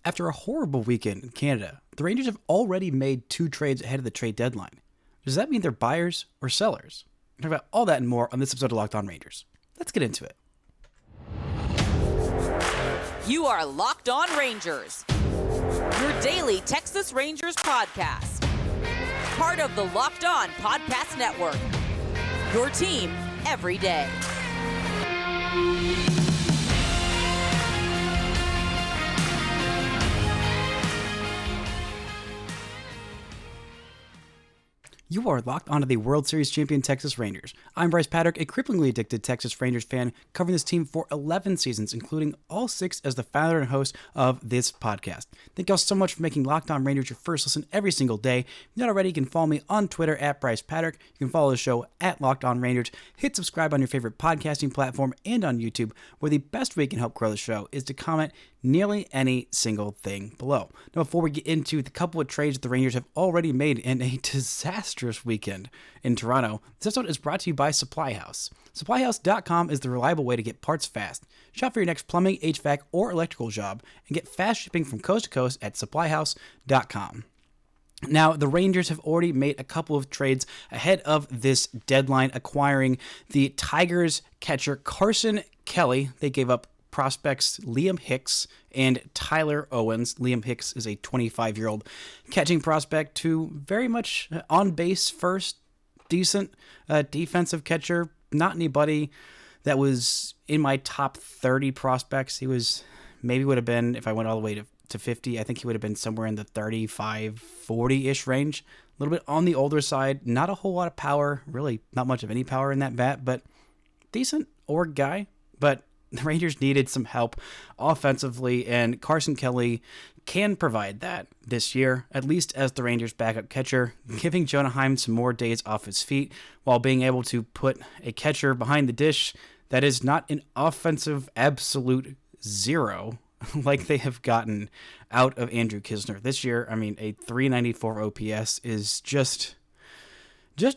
After a horrible weekend in Canada, the Rangers have already made 2 trades ahead of the trade deadline. Does that mean they're buyers or sellers? We'll talk about all that and more on this episode of Locked On Rangers. Let's get into it. You are Locked On Rangers, your daily Texas Rangers podcast. Part of the Locked On Podcast Network, your team every day. You are locked onto the World Series champion Texas Rangers. I'm Bryce Patrick, a cripplingly addicted Texas Rangers fan, covering this team for 11 seasons, including all 6 as the founder and host of this podcast. Thank y'all so much for making Locked On Rangers your first listen every single day. If you're not already, you can follow me on Twitter at Bryce Patrick. You can follow the show at Locked On Rangers. Hit subscribe on your favorite podcasting platform and on YouTube, where the best way you can help grow the show is to comment nearly any single thing below. Now, before we get into the couple of trades that the Rangers have already made in a disastrous weekend in Toronto, this episode is brought to you by SupplyHouse. SupplyHouse.com is the reliable way to get parts fast. Shop for your next plumbing, HVAC, or electrical job and get fast shipping from coast to coast at SupplyHouse.com. Now, the Rangers have already made a couple of trades ahead of this deadline, acquiring the Tigers catcher Carson Kelly. They gave up prospects Liam Hicks and Tyler Owens. Liam Hicks is a 25-year-old catching prospect who very much on base first, decent defensive catcher. Not anybody that was in my top 30 prospects. He was maybe would have been, if I went all the way to 50, I think he would have been somewhere in the 35, 40-ish range. A little bit on the older side. Not a whole lot of power. Really not much of any power in that bat, but decent org guy. But the Rangers needed some help offensively, and Carson Kelly can provide that this year, at least as the Rangers' backup catcher, giving Jonah Heim some more days off his feet while being able to put a catcher behind the dish that is not an offensive absolute zero like they have gotten out of Andrew Knizner this year. I mean, a 394 OPS is just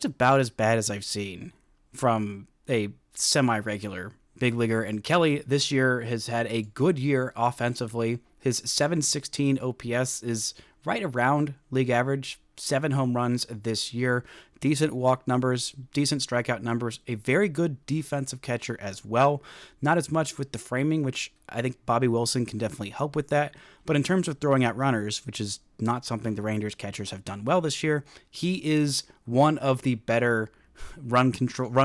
about as bad as I've seen from a semi-regular big leaguer. And Kelly this year has had a good year offensively. His 716 OPS is right around league average. 7 home runs this year. Decent walk numbers, decent strikeout numbers. A very good defensive catcher as well. Not as much with the framing, which I think Bobby Wilson can definitely help with that. But in terms of throwing out runners, which is not something the Rangers catchers have done well this year, he is one of the better run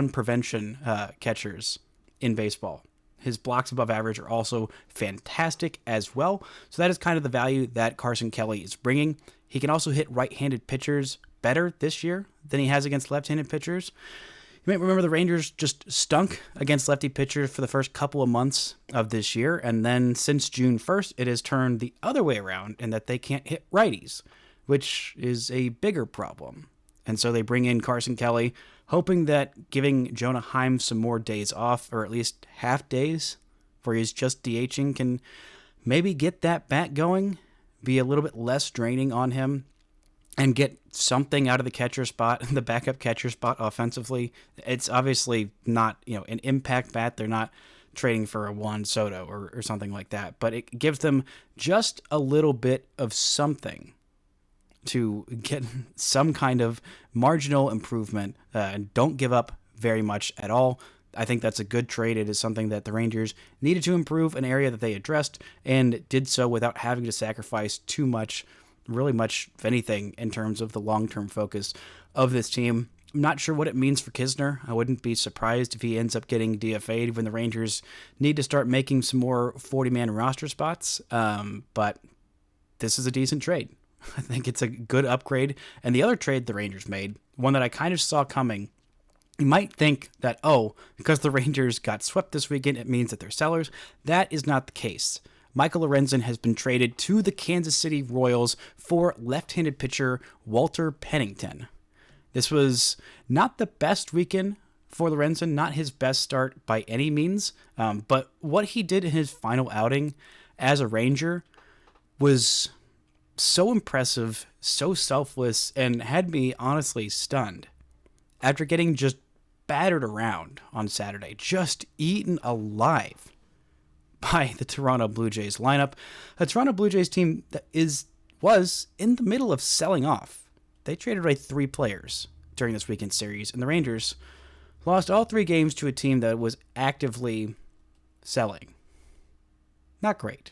prevention catchers in baseball. His blocks above average are also fantastic as well. So that is kind of the value that Carson Kelly is bringing. He can also hit right-handed pitchers better this year than he has against left-handed pitchers. You might remember the Rangers just stunk against lefty pitchers for the first couple of months of this year, and then since June 1st, it has turned the other way around in that they can't hit righties, which is a bigger problem. And so they bring in Carson Kelly, hoping that giving Jonah Heim some more days off, or at least half days, where he's just DHing, can maybe get that bat going, be a little bit less draining on him, and get something out of the catcher spot, the backup catcher spot offensively. It's obviously not, an impact bat. They're not trading for a Juan Soto or something like that, but it gives them just a little bit of something to get some kind of marginal improvement and don't give up very much at all. I think that's a good trade. It is something that the Rangers needed to improve, an area that they addressed, and did so without having to sacrifice too much, really much of anything in terms of the long-term focus of this team. I'm not sure what it means for Knizner. I wouldn't be surprised if he ends up getting DFA'd when the Rangers need to start making some more 40-man roster spots, but this is a decent trade. I think it's a good upgrade. And the other trade the Rangers made, one that I kind of saw coming, you might think that, because the Rangers got swept this weekend, it means that they're sellers. That is not the case. Michael Lorenzen has been traded to the Kansas City Royals for left-handed pitcher Walter Pennington. This was not the best weekend for Lorenzen, not his best start by any means, but what he did in his final outing as a Ranger was so impressive, so selfless, and had me honestly stunned. After getting just battered around on Saturday, just eaten alive by the Toronto Blue Jays lineup. A Toronto Blue Jays team that was in the middle of selling off. They traded away 3 players during this weekend series, and the Rangers lost all 3 games to a team that was actively selling. Not great.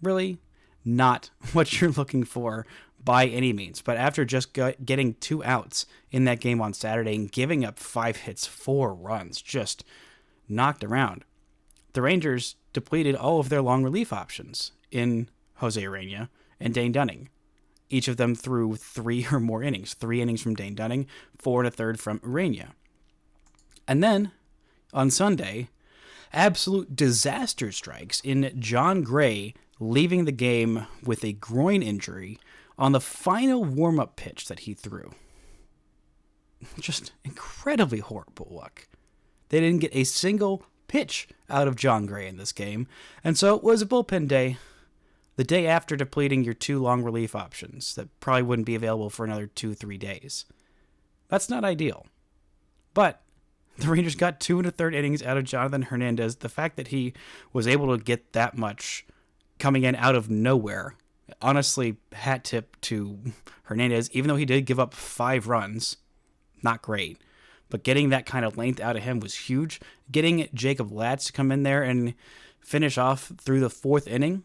Really not what you're looking for by any means. But after just getting 2 outs in that game on Saturday and giving up 5 hits, 4 runs, just knocked around, the Rangers depleted all of their long relief options in Jose Urena and Dane Dunning. Each of them threw 3 or more innings. 3 innings from Dane Dunning, 4 1/3 from Urena. And then, on Sunday, absolute disaster strikes in John Gray leaving the game with a groin injury on the final warm-up pitch that he threw. Just incredibly horrible luck. They didn't get a single pitch out of John Gray in this game, and so it was a bullpen day, the day after depleting your 2 long relief options that probably wouldn't be available for another 2-3 days. That's not ideal. But the Rangers got 2 1/3 innings out of Jonathan Hernandez. The fact that he was able to get that much coming in out of nowhere, honestly, hat tip to Hernandez, even though he did give up 5 runs. Not great. But getting that kind of length out of him was huge. Getting Jacob Latz to come in there and finish off through the 4th inning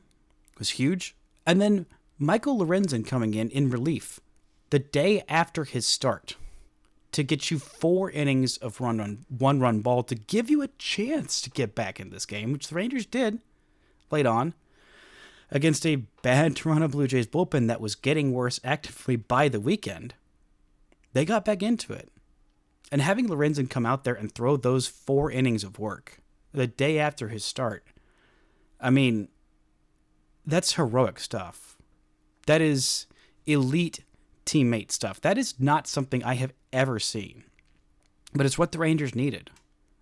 was huge. And then Michael Lorenzen coming in relief the day after his start to get you 4 innings of 1-run ball to give you a chance to get back in this game, which the Rangers did late on against a bad Toronto Blue Jays bullpen that was getting worse actively by the weekend. They got back into it. And having Lorenzen come out there and throw those 4 innings of work the day after his start, I mean, that's heroic stuff. That is elite teammate stuff. That is not something I have ever seen. But it's what the Rangers needed.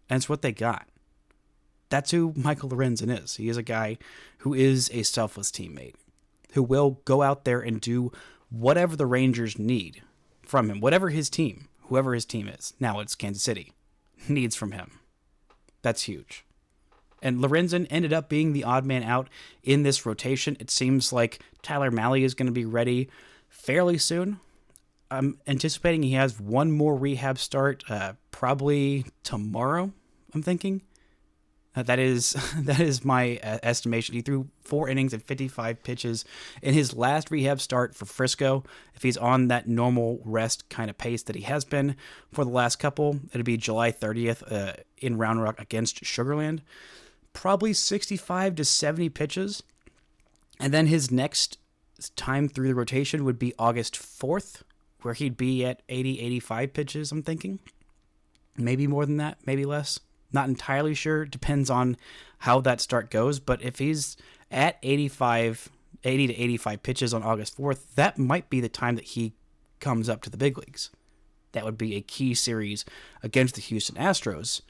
And it's what they got. That's who Michael Lorenzen is. He is a guy who is a selfless teammate, who will go out there and do whatever the Rangers need from him, whoever his team is. Now it's Kansas City. Needs from him. That's huge. And Lorenzen ended up being the odd man out in this rotation. It seems like Tyler Mahle is going to be ready fairly soon. I'm anticipating he has 1 more rehab start, probably tomorrow, I'm thinking. That is my estimation. He threw 4 innings and 55 pitches in his last rehab start for Frisco. If he's on that normal rest kind of pace that he has been for the last couple, it'll be July 30th in Round Rock against Sugarland. Probably 65 to 70 pitches. And then his next time through the rotation would be August 4th, where he'd be at 80, 85 pitches, I'm thinking. Maybe more than that, maybe less. Not entirely sure. Depends on how that start goes. But if he's at 80 to 85 pitches on August 4th, that might be the time that he comes up to the big leagues. That would be a key series against the Houston Astros.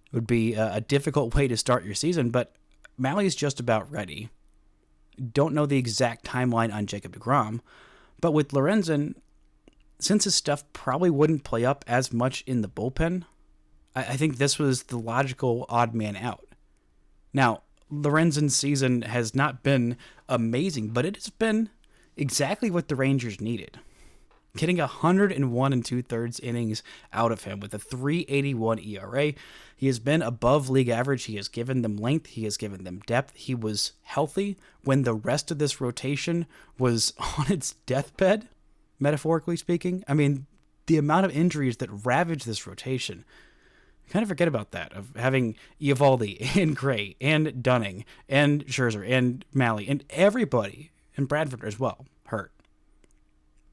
It would be a difficult way to start your season, but Mahle's just about ready. Don't know the exact timeline on Jacob deGrom, but with Lorenzen, since his stuff probably wouldn't play up as much in the bullpen, I think this was the logical odd man out. Now, Lorenzen's season has not been amazing, but it has been exactly what the Rangers needed. Getting 101 2/3 innings out of him with a 3.81 ERA. He has been above league average. He has given them length. He has given them depth. He was healthy when the rest of this rotation was on its deathbed, metaphorically speaking. I mean, the amount of injuries that ravaged this rotation, kind of forget about that, of having Eovaldi and Gray and Dunning and Scherzer and Mahle and everybody, and Bradford as well, hurt.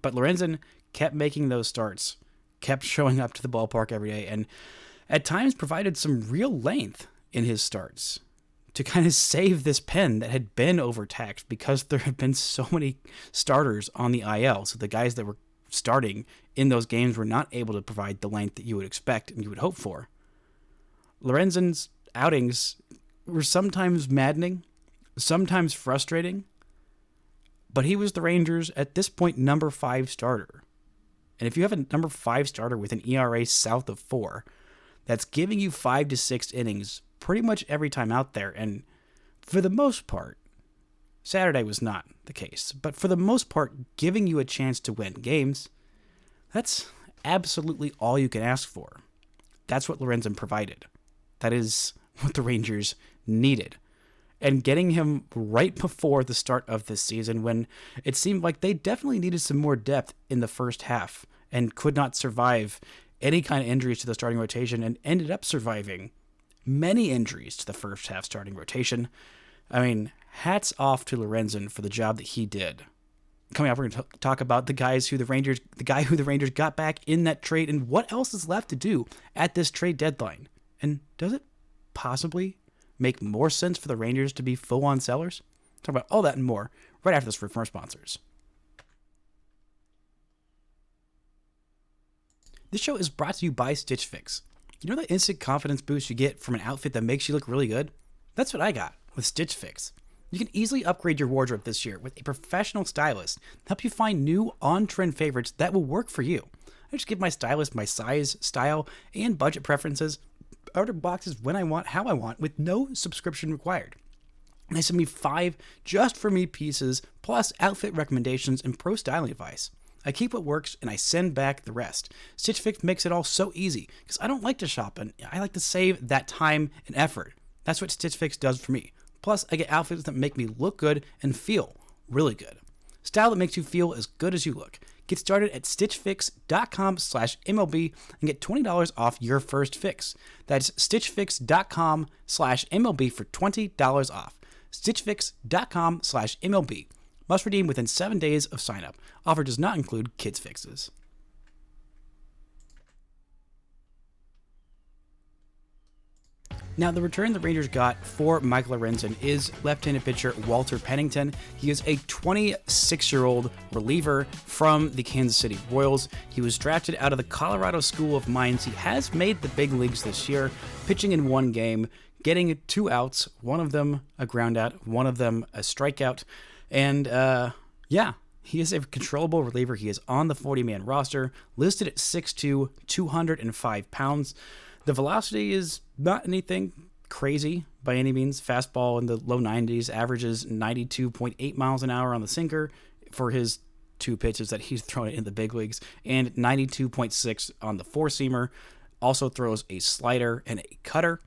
But Lorenzen kept making those starts, kept showing up to the ballpark every day, and at times provided some real length in his starts to kind of save this pen that had been overtaxed because there have been so many starters on the IL. So the guys that were starting in those games were not able to provide the length that you would expect and you would hope for. Lorenzen's outings were sometimes maddening, sometimes frustrating, but he was the Rangers, at this point, number 5 starter. And if you have a number 5 starter with an ERA south of 4, that's giving you 5 to 6 innings pretty much every time out there and For the most part, Saturday was not the case, but for the most part, giving you a chance to win games, that's absolutely all you can ask for. That's what Lorenzen provided. That is what the Rangers needed. And getting him right before the start of this season, when it seemed like they definitely needed some more depth in the first half and could not survive any kind of injuries to the starting rotation, and ended up surviving many injuries to the first half starting rotation. I mean, hats off to Lorenzen for the job that he did. Coming up, we're going to talk about the guy who the Rangers got back in that trade, and what else is left to do at this trade deadline. And does it possibly make more sense for the Rangers to be full-on sellers? Talk about all that and more right after this from our sponsors. This show is brought to you by Stitch Fix. You know that instant confidence boost you get from an outfit that makes you look really good? That's what I got with Stitch Fix. You can easily upgrade your wardrobe this year with a professional stylist to help you find new on-trend favorites that will work for you. I just give my stylist my size, style, and budget preferences, order boxes when I want, how I want, with no subscription required. And they send me 5 just for me pieces, plus outfit recommendations and pro styling advice. I keep what works and I send back the rest. Stitch Fix makes it all so easy because I don't like to shop and I like to save that time and effort. That's what Stitch Fix does for me. Plus, I get outfits that make me look good and feel really good. Style that makes you feel as good as you look. Get started at stitchfix.com/MLB and get $20 off your first fix. That's stitchfix.com/MLB for $20 off. stitchfix.com/MLB. Must redeem within 7 days of sign up. Offer does not include kids fixes. Now, the return the Rangers got for Michael Lorenzen is left-handed pitcher Walter Pennington. He is a 26-year-old reliever from the Kansas City Royals. He was drafted out of the Colorado School of Mines. He has made the big leagues this year, pitching in one game, getting 2 outs, one of them a ground out, one of them a strikeout. And, he is a controllable reliever. He is on the 40-man roster, listed at 6'2", 205 pounds. The velocity is not anything crazy by any means. Fastball in the low 90s, averages 92.8 miles an hour on the sinker for his 2 pitches that he's thrown in the big leagues, and 92.6 on the four-seamer. Also throws a slider and a cutter.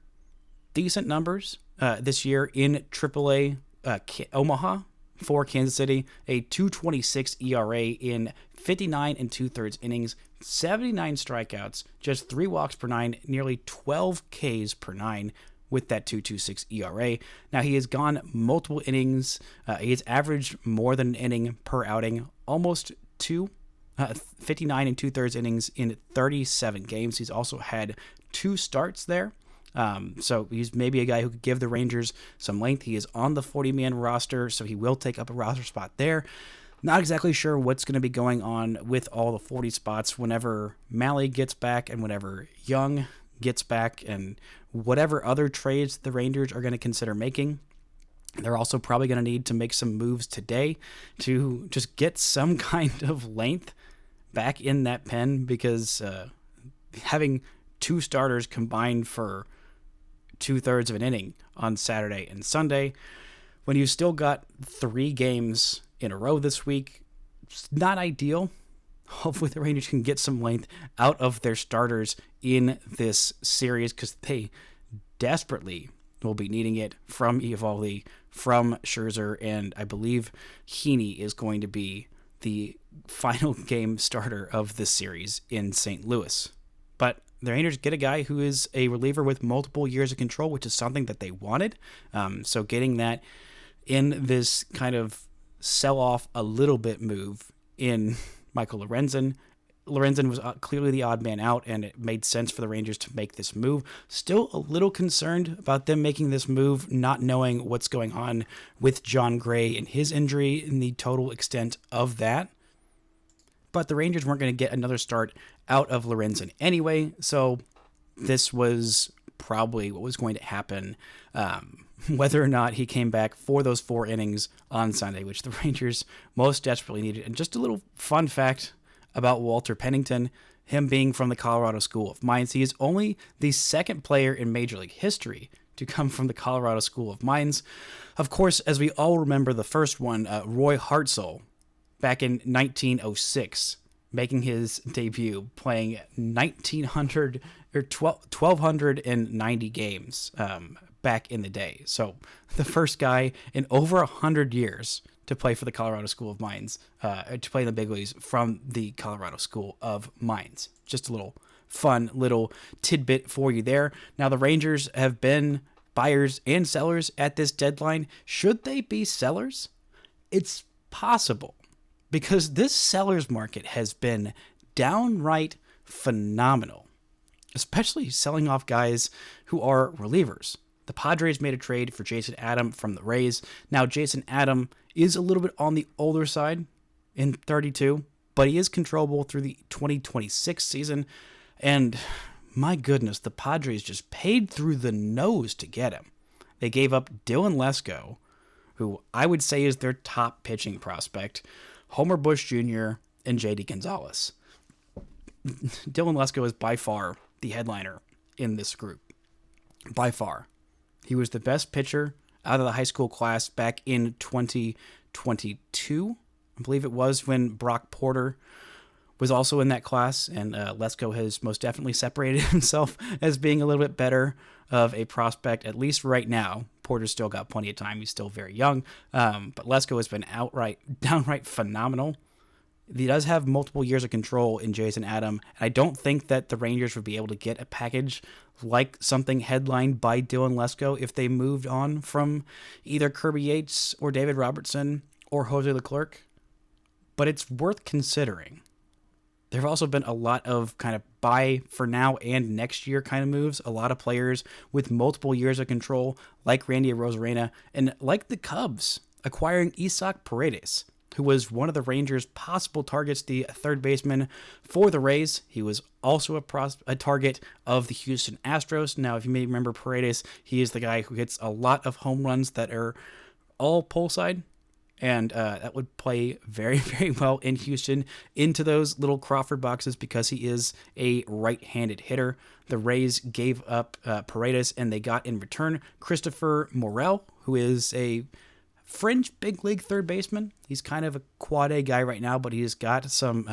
Decent numbers this year in AAA Omaha for Kansas City. A 2.26 ERA in 59 2/3 innings, 79 strikeouts, just 3 walks per 9, nearly 12 Ks per 9 with that 2.26 ERA. Now, he has gone multiple innings. He has averaged more than an inning per outing, almost 59 2/3 innings in 37 games. He's also had 2 starts there. So he's maybe a guy who could give the Rangers some length. He is on the 40-man roster, so he will take up a roster spot there. Not exactly sure what's going to be going on with all the 40 spots whenever Malley gets back and whenever Young gets back and whatever other trades the Rangers are going to consider making. They're also probably going to need to make some moves today to just get some kind of length back in that pen, because having 2 starters combined for 2/3 of an inning on Saturday and Sunday, when you still got 3 games in a row this week, it's not ideal. Hopefully the Rangers can get some length out of their starters in this series, because they desperately will be needing it from Eovaldi, from Scherzer, and I believe Heaney is going to be the final game starter of this series in St. Louis. But the Rangers get a guy who is a reliever with multiple years of control, which is something that they wanted. So getting that in this kind of sell-off a little bit move in Michael Lorenzen. Lorenzen was clearly the odd man out, and it made sense for the Rangers to make this move. Still a little concerned about them making this move, not knowing what's going on with John Gray and his injury and the total extent of that. But the Rangers weren't going to get another start out of Lorenzen anyway, so this was probably what was going to happen, whether or not he came back for those 4 innings on Sunday, which the Rangers most desperately needed. And just a little fun fact about Walter Pennington, him being from the Colorado School of Mines, he is only the 2nd player in Major League history to come from the Colorado School of Mines. Of course, as we all remember the first one, Roy Hartzell, back in 1906, making his debut, playing 1,290 games back in the day. So the first guy in over 100 years to play for the Colorado School of Mines, to play in the big leagues from the Colorado School of Mines. Just a little fun little tidbit for you there. Now, the Rangers have been buyers and sellers at this deadline. Should they be sellers? It's possible, because this sellers market has been downright phenomenal, especially selling off guys who are relievers. The Padres made a trade for Jason Adam from the Rays. Now, Jason Adam is a little bit on the older side in 32, but he is controllable through the 2026 season. And my goodness, the Padres just paid through the nose to get him. They gave up Dylan Lesko, who I would say is their top pitching prospect, Homer Bush Jr., and J.D. Gonzalez. Dylan Lesko is by far the headliner in this group. By far. He was the best pitcher out of the high school class back in 2022. I believe it was, when Brock Porter was also in that class, and Lesko has most definitely separated himself as being a little bit better of a prospect, at least right now. Porter's still got plenty of time. He's still very young, but Lesko has been downright phenomenal. He does have multiple years of control in Jason Adam, and I don't think that the Rangers would be able to get a package like something headlined by Dylan Lesko if they moved on from either Kirby Yates or David Robertson or Jose Leclerc, but it's worth considering. There have also been a lot of kind of buy for now and next year kind of moves. A lot of players with multiple years of control, like Randy Arozarena, and like the Cubs acquiring Isaac Paredes, who was one of the Rangers' possible targets, the third baseman for the Rays. He was also a target of the Houston Astros. Now, if you may remember Paredes, he is the guy who hits a lot of home runs that are all pole side. And that would play very, very well in Houston into those little Crawford boxes because he is a right-handed hitter. The Rays gave up Paredes, and they got in return Christopher Morel, who is a fringe big league third baseman. He's kind of a quad A guy right now, but he's got some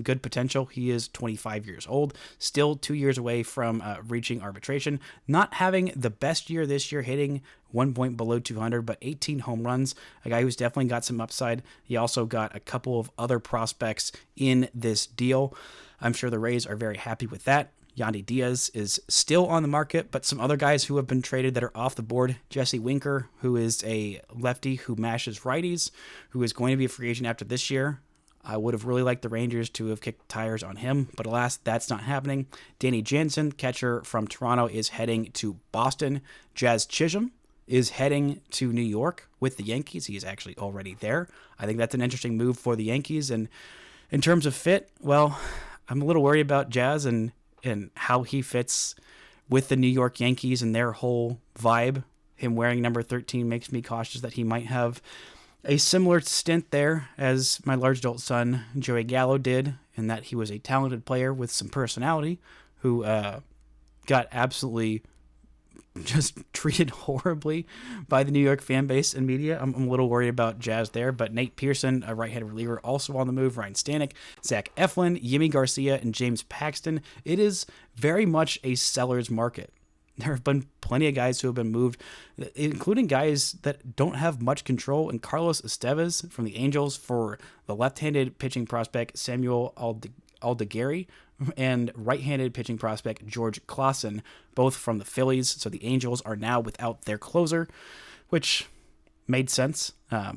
good potential. He is 25 years old, still 2 years away from reaching arbitration. Not having the best year this year, hitting 1 point below 200, but 18 home runs. A guy who's definitely got some upside. He also got a couple of other prospects in this deal. I'm sure the Rays are very happy with that. Yandy Diaz is still on the market, but some other guys who have been traded that are off the board. Jesse Winker, who is a lefty who mashes righties, who is going to be a free agent after this year. I would have really liked the Rangers to have kicked tires on him, but alas, that's not happening. Danny Jansen, catcher from Toronto, is heading to Boston. Jazz Chisholm is heading to New York with the Yankees. He is actually already there. I think that's an interesting move for the Yankees. And in terms of fit, well, I'm a little worried about Jazz and how he fits with the New York Yankees and their whole vibe. Him wearing number 13 makes me cautious that he might have a similar stint there as my large adult son, Joey Gallo, did, in that he was a talented player with some personality who got absolutely just treated horribly by the New York fan base and media. I'm a little worried about Jazz there, but Nate Pearson, a right-handed reliever, also on the move. Ryan Stanek, Zach Eflin, Yimi Garcia, and James Paxton. It is very much a seller's market. There have been plenty of guys who have been moved, including guys that don't have much control, and Carlos Estevez from the Angels for the left-handed pitching prospect Samuel Aldegari and right-handed pitching prospect George Clausen, both from the Phillies. So the Angels are now without their closer, which made sense.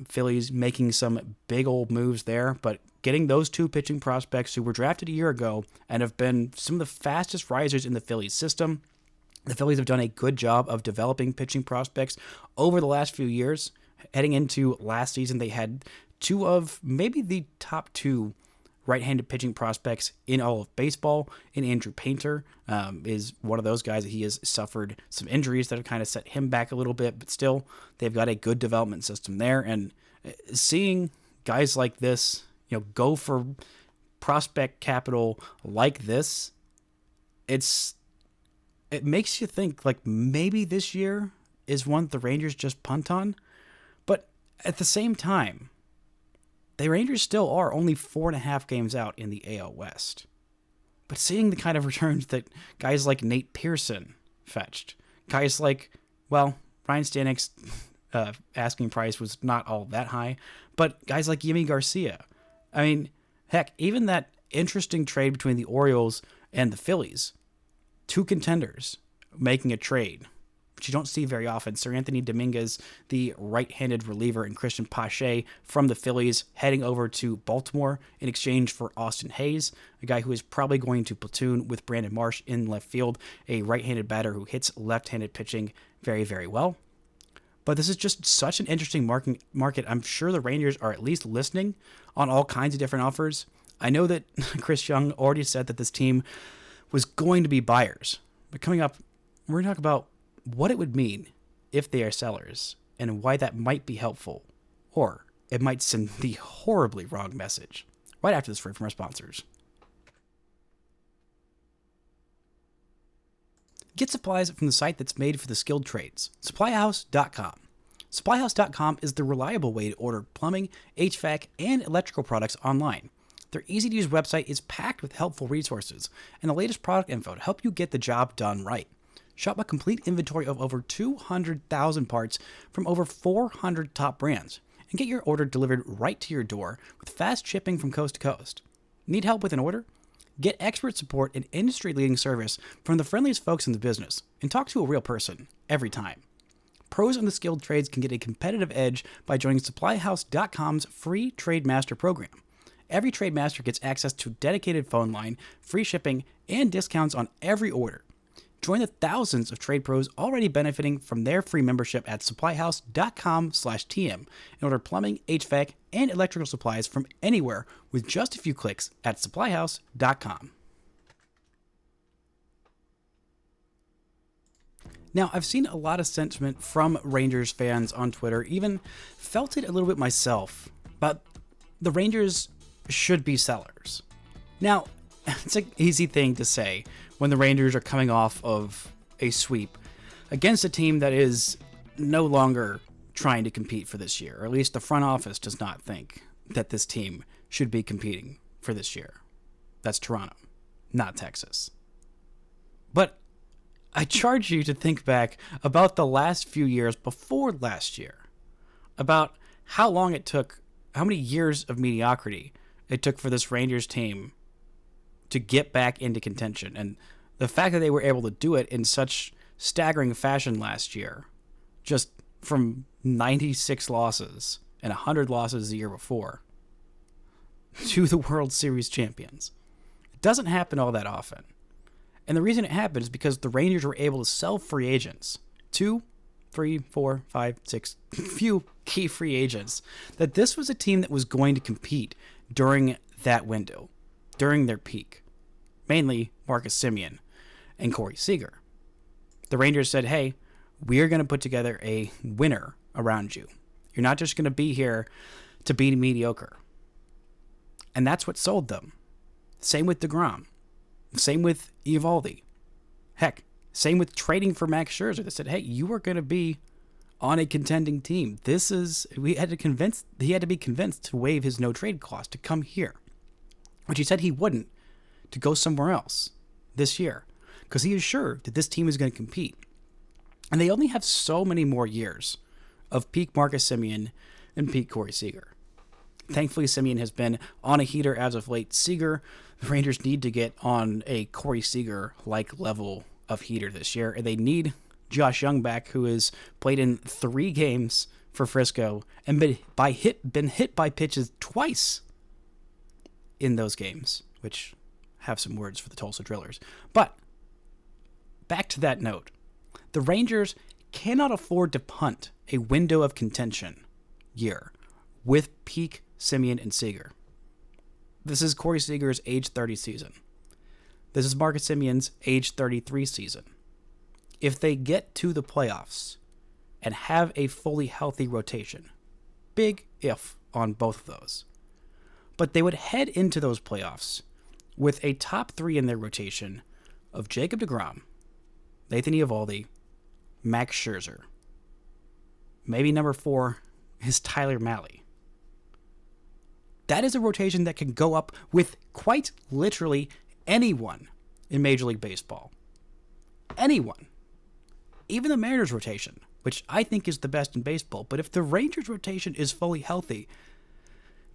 Phillies making some big old moves there, but getting those two pitching prospects who were drafted a year ago and have been some of the fastest risers in the Phillies system. The Phillies have done a good job of developing pitching prospects over the last few years. Heading into last season, they had two of maybe the top two right-handed pitching prospects in all of baseball. And Andrew Painter is one of those guys that he has suffered some injuries that have kind of set him back a little bit, but still they've got a good development system there. And seeing guys like this, go for prospect capital like this, it's it makes you think like maybe this year is one the Rangers just punt on. But at the same time, the Rangers still are only 4.5 games out in the AL West. But seeing the kind of returns that guys like Nate Pearson fetched, guys like, well, Ryan Stanek's asking price was not all that high, but guys like Yimi Garcia. I mean, heck, even that interesting trade between the Orioles and the Phillies, 2 contenders making a trade, which you don't see very often. Sir Anthony Dominguez, the right-handed reliever, and Christian Pache from the Phillies heading over to Baltimore in exchange for Austin Hayes, a guy who is probably going to platoon with Brandon Marsh in left field, a right-handed batter who hits left-handed pitching very, very well. But this is just such an interesting market. I'm sure the Rangers are at least listening on all kinds of different offers. I know that Chris Young already said that this team was going to be buyers. But coming up, we're going to talk about what it would mean if they are sellers and why that might be helpful, or it might send the horribly wrong message. Right after this word from our sponsors. Get supplies from the site that's made for the skilled trades, SupplyHouse.com. SupplyHouse.com is the reliable way to order plumbing, HVAC, and electrical products online. Their easy-to-use website is packed with helpful resources and the latest product info to help you get the job done right. Shop a complete inventory of over 200,000 parts from over 400 top brands and get your order delivered right to your door with fast shipping from coast to coast. Need help with an order? Get expert support and industry-leading service from the friendliest folks in the business and talk to a real person every time. Pros in the skilled trades can get a competitive edge by joining SupplyHouse.com's free Trade Master program. Every Trade Master gets access to dedicated phone line, free shipping, and discounts on every order. Join the thousands of trade pros already benefiting from their free membership at SupplyHouse.com/TM and order plumbing, HVAC, and electrical supplies from anywhere with just a few clicks at SupplyHouse.com. Now, I've seen a lot of sentiment from Rangers fans on Twitter, even felt it a little bit myself, but the Rangers should be sellers. Now, it's an easy thing to say when the Rangers are coming off of a sweep against a team that is no longer trying to compete for this year, or at least the front office does not think that this team should be competing for this year. That's Toronto, not Texas. But I charge you to think back about the last few years before last year, about how long it took, how many years of mediocrity it took for this Rangers team to get back into contention. And the fact that they were able to do it in such staggering fashion last year, just from 96 losses and 100 losses the year before, to the World Series champions. It doesn't happen all that often. And the reason it happened is because the Rangers were able to sell free agents, 2, 3, 4, 5, 6, few key free agents, that this was a team that was going to compete during that window, during their peak. Mainly Marcus Semien and Corey Seager. The Rangers said, hey, we're going to put together a winner around you. You're not just going to be here to be mediocre. And that's what sold them. Same with DeGrom. Same with Eovaldi. Heck, same with trading for Max Scherzer. They said, hey, you are going to be on a contending team. He had to be convinced to waive his no trade clause to come here, which he said he wouldn't, to go somewhere else this year, because he is sure that this team is going to compete. And they only have so many more years of peak Marcus Semien and peak Corey Seager. Thankfully, Semien has been on a heater as of late. Seager, the Rangers need to get on a Corey Seager-like level of heater this year, and they need Josh Young back, who has played in 3 games for Frisco and been hit by pitches twice in those games, which have some words for the Tulsa Drillers. But back to that note, the Rangers cannot afford to punt a window of contention year with peak Semien and Seager. This is Corey Seager's age 30 season. This is Marcus Semien's age 33 season. If they get to the playoffs and have a fully healthy rotation, big if on both of those, but they would head into those playoffs with a top 3 in their rotation of Jacob deGrom, Nathan Eovaldi, Max Scherzer. Maybe number 4 is Tyler Mahle. That is a rotation that can go up with quite literally anyone in Major League Baseball. Anyone. Even the Mariners rotation, which I think is the best in baseball. But if the Rangers rotation is fully healthy,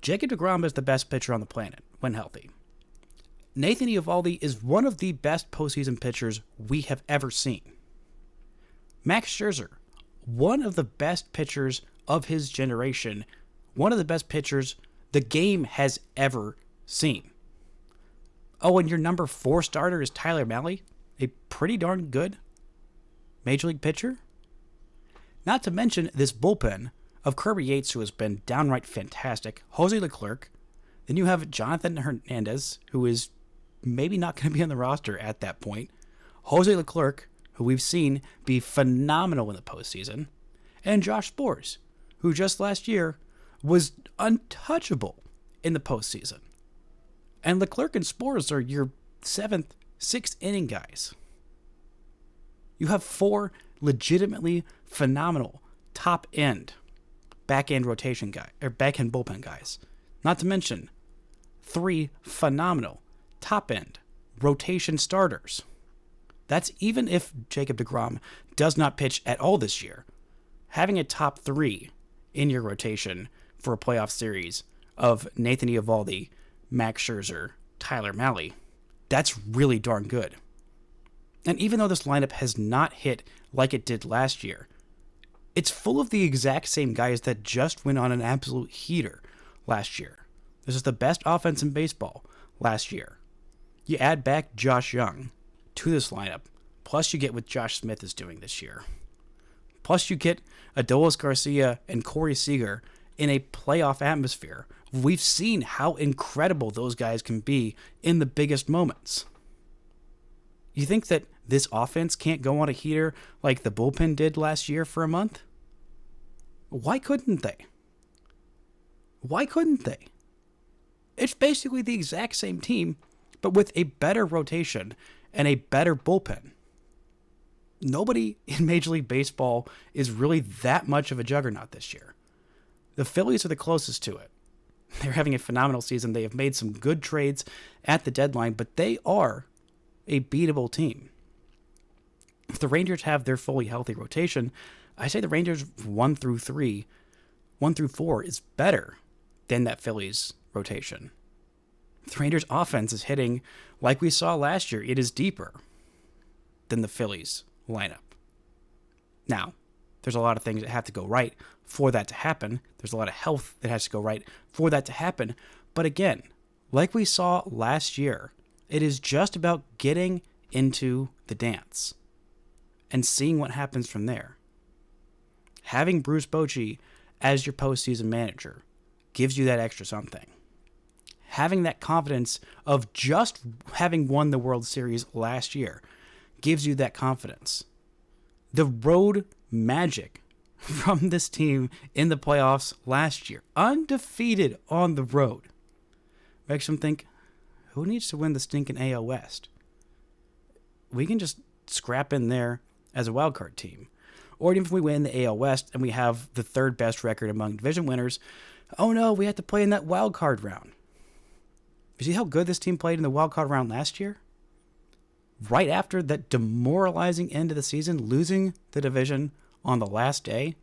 Jacob deGrom is the best pitcher on the planet when healthy. Nathan Eovaldi is one of the best postseason pitchers we have ever seen. Max Scherzer, one of the best pitchers of his generation, one of the best pitchers the game has ever seen. Oh, and your number 4 starter is Tyler Mahle, a pretty darn good Major League pitcher. Not to mention this bullpen of Kirby Yates, who has been downright fantastic, Jose Leclerc. Then you have Jonathan Hernandez, who is maybe not going to be on the roster at that point. Jose Leclerc, who we've seen be phenomenal in the postseason. And Josh Sborz, who just last year was untouchable in the postseason. And Leclerc and Sborz are your 7th, 6th inning guys. You have 4 legitimately phenomenal top-end back-end rotation guy or back-end bullpen guys. Not to mention 3 phenomenal top-end rotation starters. That's even if Jacob deGrom does not pitch at all this year. Having a top 3 in your rotation for a playoff series of Nathan Eovaldi, Max Scherzer, Tyler Mahle, that's really darn good. And even though this lineup has not hit like it did last year, it's full of the exact same guys that just went on an absolute heater last year. This is the best offense in baseball last year. You add back Josh Young to this lineup, plus you get what Josh Smith is doing this year. Plus you get Adolis Garcia and Corey Seager in a playoff atmosphere. We've seen how incredible those guys can be in the biggest moments. You think that this offense can't go on a heater like the bullpen did last year for a month? Why couldn't they? Why couldn't they? It's basically the exact same team, but with a better rotation and a better bullpen. Nobody in Major League Baseball is really that much of a juggernaut this year. The Phillies are the closest to it. They're having a phenomenal season. They have made some good trades at the deadline, but they are a beatable team. If the Rangers have their fully healthy rotation, I say the Rangers 1 through 4 is better than that Phillies rotation. The Rangers offense is hitting like we saw last year. It is deeper than the Phillies lineup. Now, there's a lot of things that have to go right for that to happen. There's a lot of health that has to go right for that to happen. But again, like we saw last year, it is just about getting into the dance and seeing what happens from there. Having Bruce Bochy as your postseason manager gives you that extra something. Having that confidence of just having won the World Series last year gives you that confidence. The road magic from this team in the playoffs last year, undefeated on the road, makes them think, who needs to win the stinking AL West? We can just scrap in there as a wildcard team. Or even if we win the AL West and we have the 3rd best record among division winners, oh no, we have to play in that wildcard round. You see how good this team played in the wildcard round last year? Right after that demoralizing end of the season, losing the division on the last day,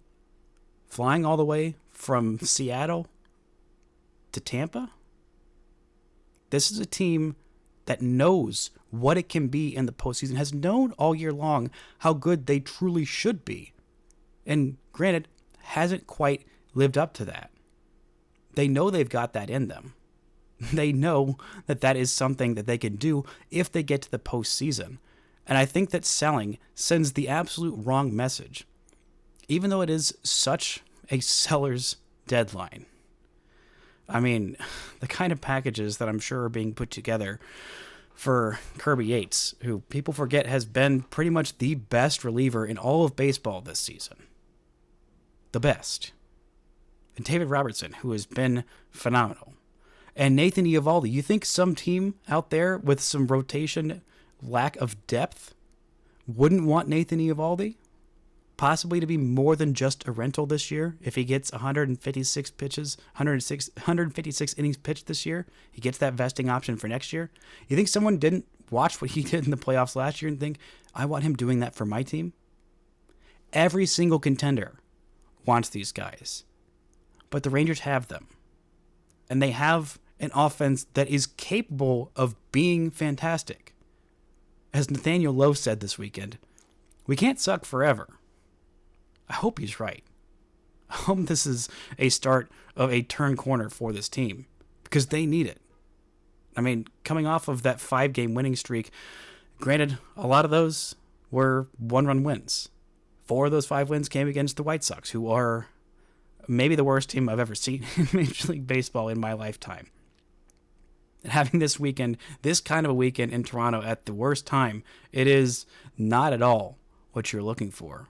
flying all the way from Seattle to Tampa. This is a team that knows what it can be in the postseason, has known all year long how good they truly should be. And granted, hasn't quite lived up to that. They know they've got that in them. They know that that is something that they can do if they get to the postseason. And I think that selling sends the absolute wrong message, even though it is such a seller's deadline. I mean, the kind of packages that I'm sure are being put together for Kirby Yates, who people forget has been pretty much the best reliever in all of baseball this season. The best. And David Robertson, who has been phenomenal. And Nathan Eovaldi. You think some team out there with some rotation lack of depth wouldn't want Nathan Eovaldi possibly to be more than just a rental this year. If he gets 156 pitches, 156 innings pitched this year, he gets that vesting option for next year. You think someone didn't watch what he did in the playoffs last year and think, I want him doing that for my team? Every single contender wants these guys. But the Rangers have them. And they have an offense that is capable of being fantastic. As Nathaniel Lowe said this weekend, we can't suck forever. I hope he's right. I hope this is a start of a turn corner for this team because they need it. I mean, coming off of that 5-game winning streak, granted, a lot of those were one-run wins. 4 of those 5 wins came against the White Sox, who are maybe the worst team I've ever seen in Major League Baseball in my lifetime. And having this weekend, this kind of a weekend in Toronto at the worst time, it is not at all what you're looking for.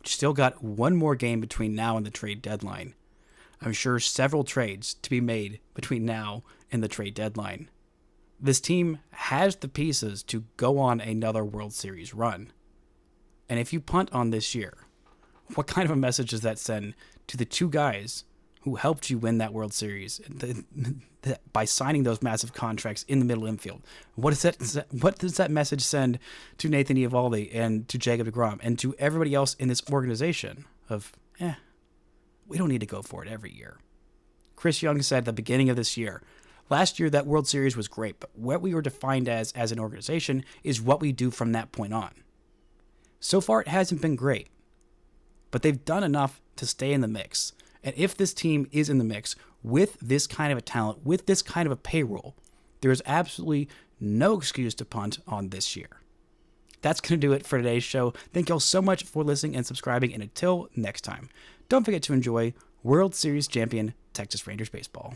You still got one more game between now and the trade deadline. I'm sure several trades to be made between now and the trade deadline. This team has the pieces to go on another World Series run. And if you punt on this year, what kind of a message does that send to the 2 guys who helped you win that World Series by signing those massive contracts in the middle infield? What does that message send to Nathan Eovaldi and to Jacob deGrom and to everybody else in this organization of, we don't need to go for it every year? Chris Young said at the beginning of this year, last year that World Series was great, but what we were defined as an organization is what we do from that point on. So far it hasn't been great, but they've done enough to stay in the mix. And if this team is in the mix with this kind of a talent, with this kind of a payroll, there is absolutely no excuse to punt on this year. That's going to do it for today's show. Thank y'all so much for listening and subscribing. And until next time, don't forget to enjoy World Series champion Texas Rangers baseball.